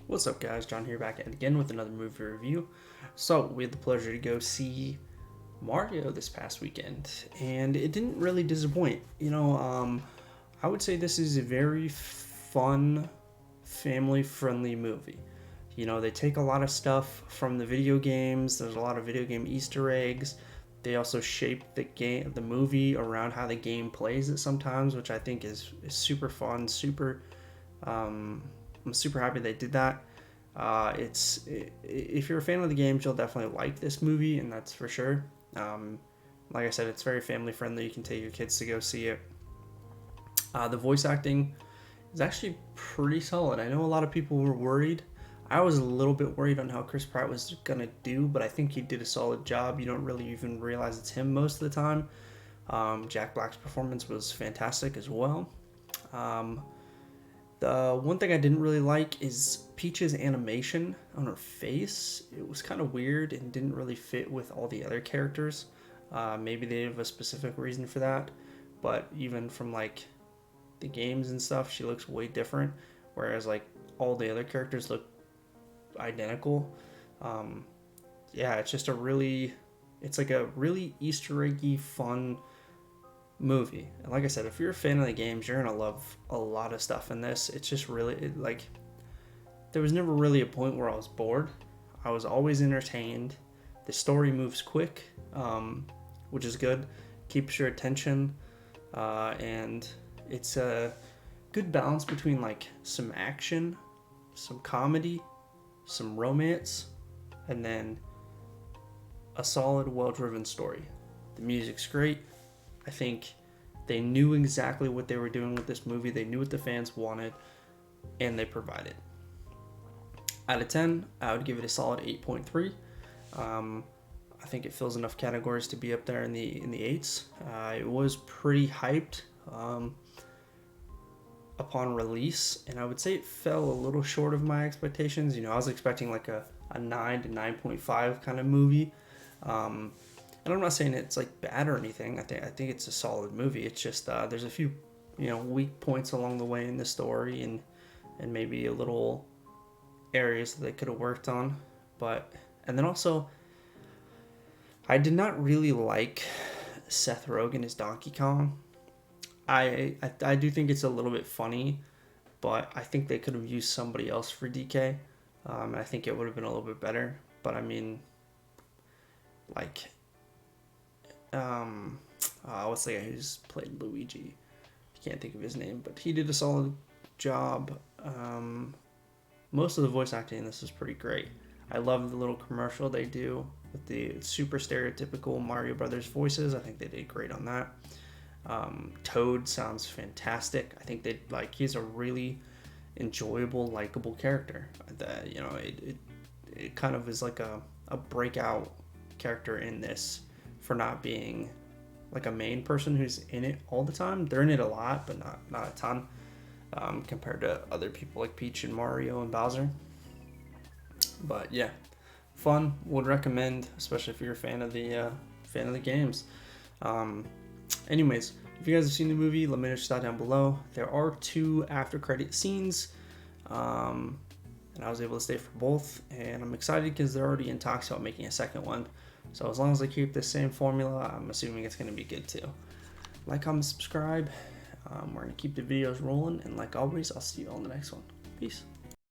What's up, guys? John here, back again with another movie review. So we had the pleasure to go see Mario this past weekend, and it didn't really disappoint. I would say this is a very fun, family-friendly movie. They take a lot of stuff from the video games. There's a lot of video game Easter eggs. They also shape the movie around how the game plays it sometimes, which I think is super fun, I'm super happy they did that. If you're a fan of the games, you'll definitely like this movie, and that's for sure. Like I said, it's very family friendly. You can take your kids to go see it. The voice acting is actually pretty solid. I know a lot of people were worried. I was a little bit worried on how Chris Pratt was gonna do, but I think he did a solid job. You don't really even realize it's him most of the time. Jack Black's performance was fantastic as well. The one thing I didn't really like is Peach's animation on her face. It was kind of weird and didn't really fit with all the other characters. Maybe they have a specific reason for that, but even from like the games and stuff, she looks way different. Whereas like all the other characters look identical. Yeah, it's like a really Easter eggy, fun movie. And like I said, if you're a fan of the games, you're gonna love a lot of stuff in this. It's just really there was never really a point where I was bored. I was always entertained. The story moves quick, which is good. Keeps your attention, and it's a good balance between like some action, some comedy, some romance, and then a solid, well-driven story. The music's great. I think they knew exactly what they were doing with this movie. They knew what the fans wanted, and they provided. Out of 10, I would give it a solid 8.3. I think it fills enough categories to be up there in the eights. It was pretty hyped upon release, and I would say it fell a little short of my expectations. I was expecting like a 9 to 9.5 kind of movie. And I'm not saying it's like bad or anything. I think it's a solid movie. It's just there's a few weak points along the way in the story, and maybe a little areas that they could have worked on. And then also, I did not really like Seth Rogen as Donkey Kong. I do think it's a little bit funny, but I think they could have used somebody else for DK. And I think it would have been a little bit better. But I mean, like, what's the guy who's played Luigi? I can't think of his name, but he did a solid job. Most of the voice acting in this is pretty great. I love the little commercial they do with the super stereotypical Mario Brothers voices. I think they did great on that. Toad sounds fantastic. I think he's a really enjoyable, likable character. It kind of is like a breakout character in this for not being like a main person who's in it all the time. They're in it a lot, but not a ton, compared to other people like Peach and Mario and Bowser. But yeah, fun. Would recommend, especially if you're a fan of the games. Anyways, if you guys have seen the movie, let me know your thoughts down below. There are 2 after credit scenes, and I was able to stay for both, and I'm excited because they're already in talks about making a second one. So as long as they keep the same formula, I'm assuming it's going to be good too. Like, comment, subscribe. We're going to keep the videos rolling, and like always, I'll see you all in the next one. Peace.